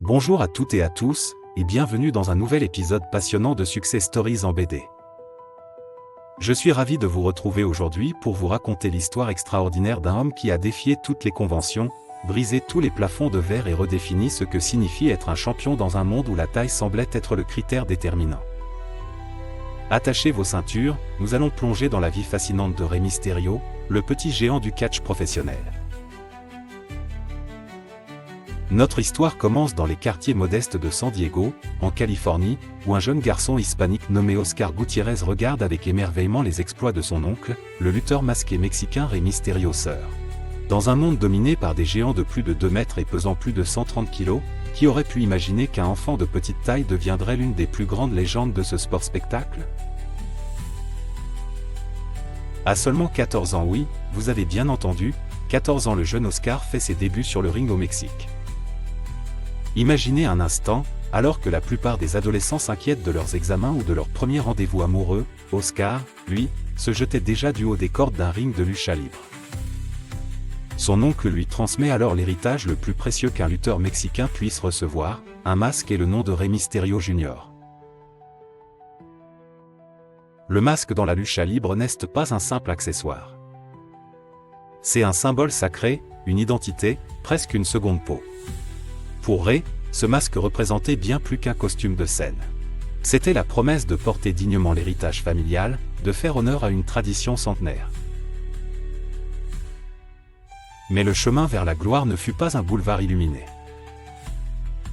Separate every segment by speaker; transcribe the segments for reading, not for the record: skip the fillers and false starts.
Speaker 1: Bonjour à toutes et à tous, et bienvenue dans un nouvel épisode passionnant de Success Stories en BD. Je suis ravi de vous retrouver aujourd'hui pour vous raconter l'histoire extraordinaire d'un homme qui a défié toutes les conventions, brisé tous les plafonds de verre et redéfini ce que signifie être un champion dans un monde où la taille semblait être le critère déterminant. Attachez vos ceintures, nous allons plonger dans la vie fascinante de Rey Mysterio, le petit géant du catch professionnel. Notre histoire commence dans les quartiers modestes de San Diego, en Californie, où un jeune garçon hispanique nommé Oscar Gutiérrez regarde avec émerveillement les exploits de son oncle, le lutteur masqué mexicain Rey Mysterio Sr. Dans un monde dominé par des géants de plus de 2 mètres et pesant plus de 130 kilos, qui aurait pu imaginer qu'un enfant de petite taille deviendrait l'une des plus grandes légendes de ce sport-spectacle? À seulement 14 ans, oui, vous avez bien entendu, 14 ans, le jeune Oscar fait ses débuts sur le ring au Mexique. Imaginez un instant, alors que la plupart des adolescents s'inquiètent de leurs examens ou de leur premier rendez-vous amoureux, Oscar, lui, se jetait déjà du haut des cordes d'un ring de lucha libre. Son oncle lui transmet alors l'héritage le plus précieux qu'un lutteur mexicain puisse recevoir, un masque et le nom de Rey Mysterio Jr. Le masque dans la lucha libre n'est pas un simple accessoire. C'est un symbole sacré, une identité, presque une seconde peau. Pour Rey, ce masque représentait bien plus qu'un costume de scène. C'était la promesse de porter dignement l'héritage familial, de faire honneur à une tradition centenaire. Mais le chemin vers la gloire ne fut pas un boulevard illuminé.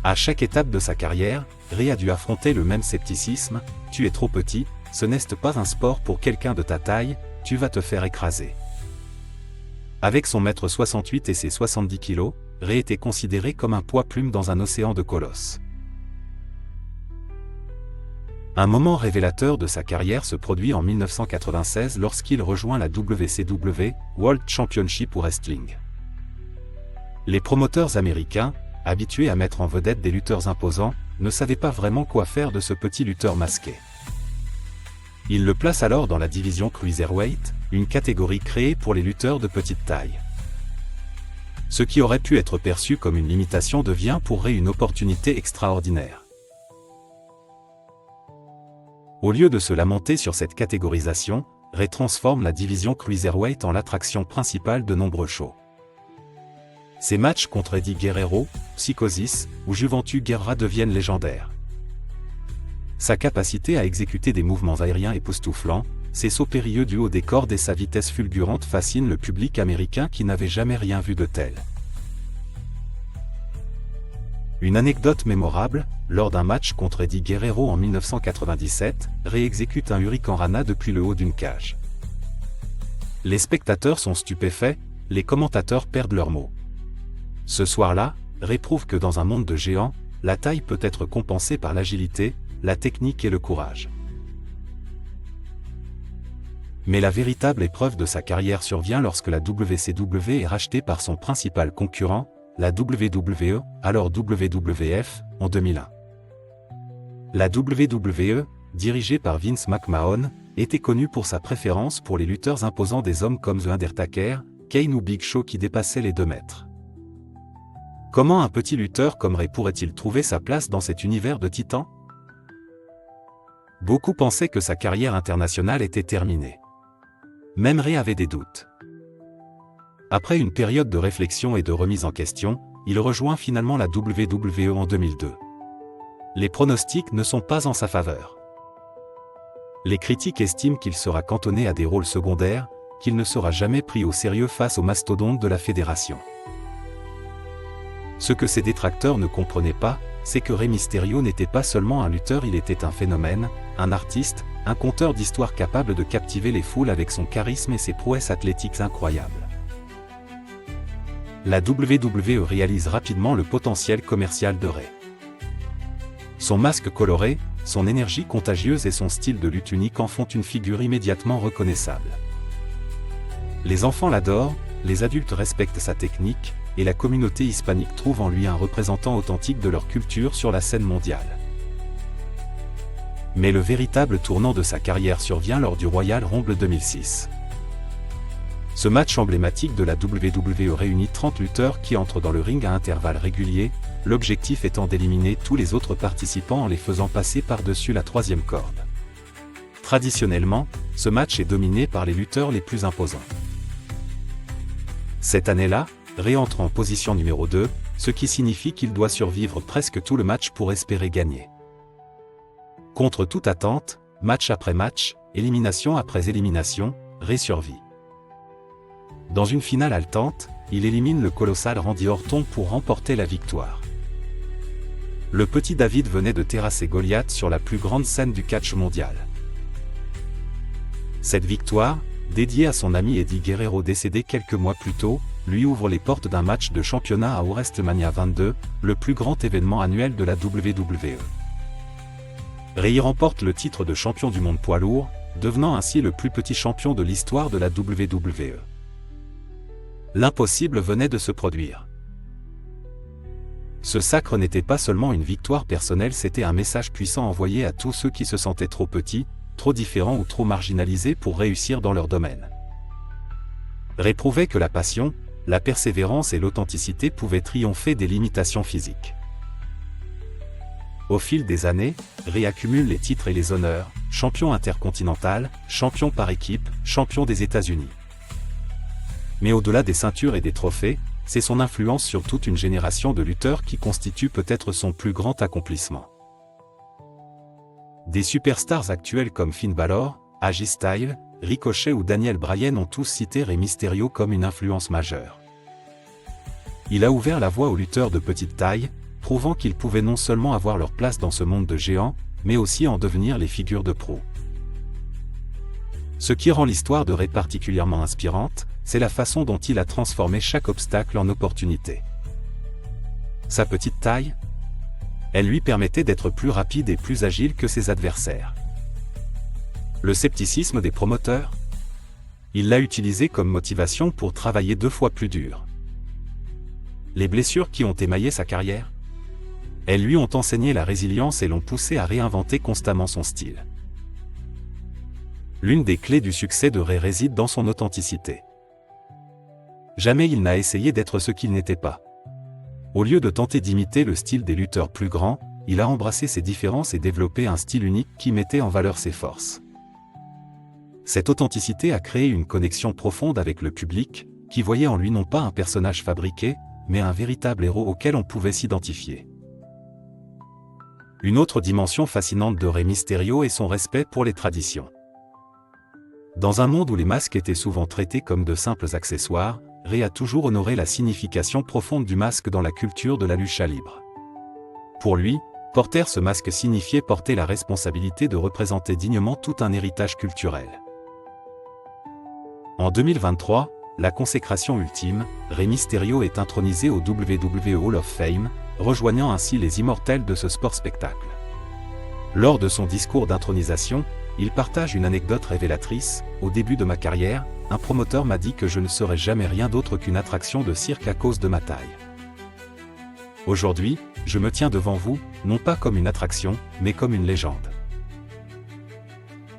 Speaker 1: À chaque étape de sa carrière, Rey a dû affronter le même scepticisme: tu es trop petit, ce n'est pas un sport pour quelqu'un de ta taille, tu vas te faire écraser. Avec son mètre 68 et ses 70 kilos, Rey était considéré comme un poids-plume dans un océan de colosses. Un moment révélateur de sa carrière se produit en 1996 lorsqu'il rejoint la WCW, World Championship Wrestling. Les promoteurs américains, habitués à mettre en vedette des lutteurs imposants, ne savaient pas vraiment quoi faire de ce petit lutteur masqué. Ils le placent alors dans la division Cruiserweight, une catégorie créée pour les lutteurs de petite taille. Ce qui aurait pu être perçu comme une limitation devient pour Rey une opportunité extraordinaire. Au lieu de se lamenter sur cette catégorisation, Rey transforme la division Cruiserweight en l'attraction principale de nombreux shows. Ses matchs contre Eddie Guerrero, Psychosis ou Juventud Guerra deviennent légendaires. Sa capacité à exécuter des mouvements aériens époustouflants, ses sauts périlleux du haut des cordes et sa vitesse fulgurante fascinent le public américain qui n'avait jamais rien vu de tel. Une anecdote mémorable, lors d'un match contre Eddie Guerrero en 1997, Rey exécute un Hurricane Rana depuis le haut d'une cage. Les spectateurs sont stupéfaits, les commentateurs perdent leurs mots. Ce soir-là, Rey prouve que dans un monde de géants, la taille peut être compensée par l'agilité, la technique et le courage. Mais la véritable épreuve de sa carrière survient lorsque la WCW est rachetée par son principal concurrent, la WWE, alors WWF, en 2001. La WWE, dirigée par Vince McMahon, était connue pour sa préférence pour les lutteurs imposants des hommes comme The Undertaker, Kane ou Big Show qui dépassaient les 2 mètres. Comment un petit lutteur comme Rey pourrait-il trouver sa place dans cet univers de titans? Beaucoup pensaient que sa carrière internationale était terminée. Même Rey avait des doutes. Après une période de réflexion et de remise en question, il rejoint finalement la WWE en 2002. Les pronostics ne sont pas en sa faveur. Les critiques estiment qu'il sera cantonné à des rôles secondaires, qu'il ne sera jamais pris au sérieux face aux mastodontes de la fédération. Ce que ses détracteurs ne comprenaient pas, c'est que Rey Mysterio n'était pas seulement un lutteur, il était un phénomène, un artiste, un conteur d'histoires capable de captiver les foules avec son charisme et ses prouesses athlétiques incroyables. La WWE réalise rapidement le potentiel commercial de Rey. Son masque coloré, son énergie contagieuse et son style de lutte unique en font une figure immédiatement reconnaissable. Les enfants l'adorent, les adultes respectent sa technique, et la communauté hispanique trouve en lui un représentant authentique de leur culture sur la scène mondiale. Mais le véritable tournant de sa carrière survient lors du Royal Rumble 2006. Ce match emblématique de la WWE réunit 30 lutteurs qui entrent dans le ring à intervalles réguliers, l'objectif étant d'éliminer tous les autres participants en les faisant passer par-dessus la troisième corde. Traditionnellement, ce match est dominé par les lutteurs les plus imposants. Cette année-là, Rey entre en position numéro 2, ce qui signifie qu'il doit survivre presque tout le match pour espérer gagner. Contre toute attente, match après match, élimination après élimination, Rey survit. Dans une finale haletante, il élimine le colossal Randy Orton pour remporter la victoire. Le petit David venait de terrasser Goliath sur la plus grande scène du catch mondial. Cette victoire, dédiée à son ami Eddie Guerrero décédé quelques mois plus tôt, lui ouvre les portes d'un match de championnat à WrestleMania 22, le plus grand événement annuel de la WWE. Rey remporte le titre de champion du monde poids lourd, devenant ainsi le plus petit champion de l'histoire de la WWE. L'impossible venait de se produire. Ce sacre n'était pas seulement une victoire personnelle, c'était un message puissant envoyé à tous ceux qui se sentaient trop petits, trop différents ou trop marginalisés pour réussir dans leur domaine. Rey prouvait que la passion, la persévérance et l'authenticité pouvaient triompher des limitations physiques. Au fil des années, Rey accumule les titres et les honneurs, champion intercontinental, champion par équipe, champion des États-Unis. Mais au-delà des ceintures et des trophées, c'est son influence sur toute une génération de lutteurs qui constitue peut-être son plus grand accomplissement. Des superstars actuels comme Finn Balor, AJ Styles, Ricochet ou Daniel Bryan ont tous cité Rey Mysterio comme une influence majeure. Il a ouvert la voie aux lutteurs de petite taille, prouvant qu'ils pouvaient non seulement avoir leur place dans ce monde de géants, mais aussi en devenir les figures de proue. Ce qui rend l'histoire de Rey particulièrement inspirante, c'est la façon dont il a transformé chaque obstacle en opportunité. Sa petite taille, elle lui permettait d'être plus rapide et plus agile que ses adversaires. Le scepticisme des promoteurs, il l'a utilisé comme motivation pour travailler 2 fois plus dur. Les blessures qui ont émaillé sa carrière, elles lui ont enseigné la résilience et l'ont poussé à réinventer constamment son style. L'une des clés du succès de Rey réside dans son authenticité. Jamais il n'a essayé d'être ce qu'il n'était pas. Au lieu de tenter d'imiter le style des lutteurs plus grands, il a embrassé ses différences et développé un style unique qui mettait en valeur ses forces. Cette authenticité a créé une connexion profonde avec le public, qui voyait en lui non pas un personnage fabriqué, mais un véritable héros auquel on pouvait s'identifier. Une autre dimension fascinante de Rey Mysterio est son respect pour les traditions. Dans un monde où les masques étaient souvent traités comme de simples accessoires, Rey a toujours honoré la signification profonde du masque dans la culture de la lucha libre. Pour lui, porter ce masque signifiait porter la responsabilité de représenter dignement tout un héritage culturel. En 2023, la consécration ultime, Rey Mysterio est intronisé au WWE Hall of Fame, rejoignant ainsi les immortels de ce sport-spectacle. Lors de son discours d'intronisation, il partage une anecdote révélatrice. Au début de ma carrière, un promoteur m'a dit que je ne serais jamais rien d'autre qu'une attraction de cirque à cause de ma taille. Aujourd'hui, je me tiens devant vous, non pas comme une attraction, mais comme une légende.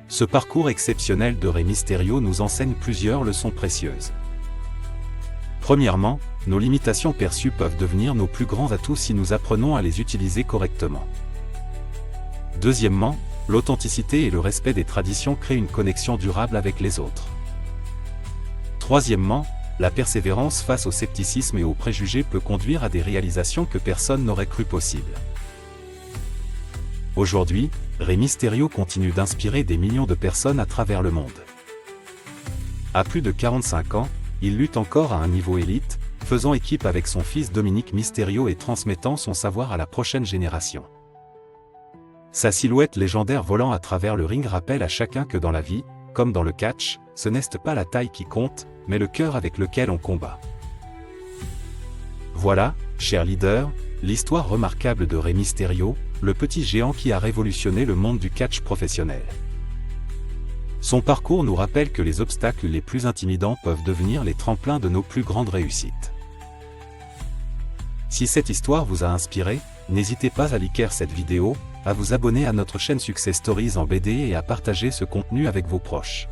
Speaker 1: Ce parcours exceptionnel de Rey Mysterio nous enseigne plusieurs leçons précieuses. Premièrement, nos limitations perçues peuvent devenir nos plus grands atouts si nous apprenons à les utiliser correctement. Deuxièmement, l'authenticité et le respect des traditions créent une connexion durable avec les autres. Troisièmement, la persévérance face au scepticisme et aux préjugés peut conduire à des réalisations que personne n'aurait cru possibles. Aujourd'hui, Rey Mysterio continue d'inspirer des millions de personnes à travers le monde. À plus de 45 ans, il lutte encore à un niveau élite, faisant équipe avec son fils Dominic Mysterio et transmettant son savoir à la prochaine génération. Sa silhouette légendaire volant à travers le ring rappelle à chacun que dans la vie, comme dans le catch, ce n'est pas la taille qui compte, mais le cœur avec lequel on combat. Voilà, chers leaders, l'histoire remarquable de Rey Mysterio, le petit géant qui a révolutionné le monde du catch professionnel. Son parcours nous rappelle que les obstacles les plus intimidants peuvent devenir les tremplins de nos plus grandes réussites. Si cette histoire vous a inspiré, n'hésitez pas à liker cette vidéo, à vous abonner à notre chaîne Success Stories en BD et à partager ce contenu avec vos proches.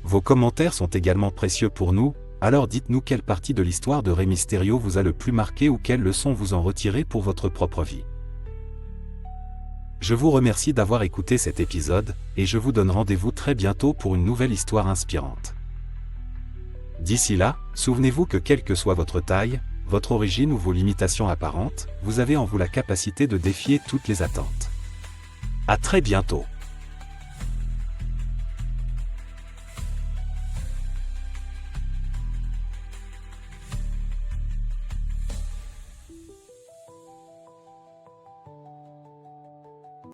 Speaker 1: Vos commentaires sont également précieux pour nous, Alors dites-nous quelle partie de l'histoire de Rey Mysterio vous a le plus marqué ou quelles leçons vous en retirez pour votre propre vie. Je vous remercie d'avoir écouté cet épisode, et je vous donne rendez-vous très bientôt pour une nouvelle histoire inspirante. D'ici là, souvenez-vous que quelle que soit votre taille, votre origine ou vos limitations apparentes, vous avez en vous la capacité de défier toutes les attentes. À très bientôt.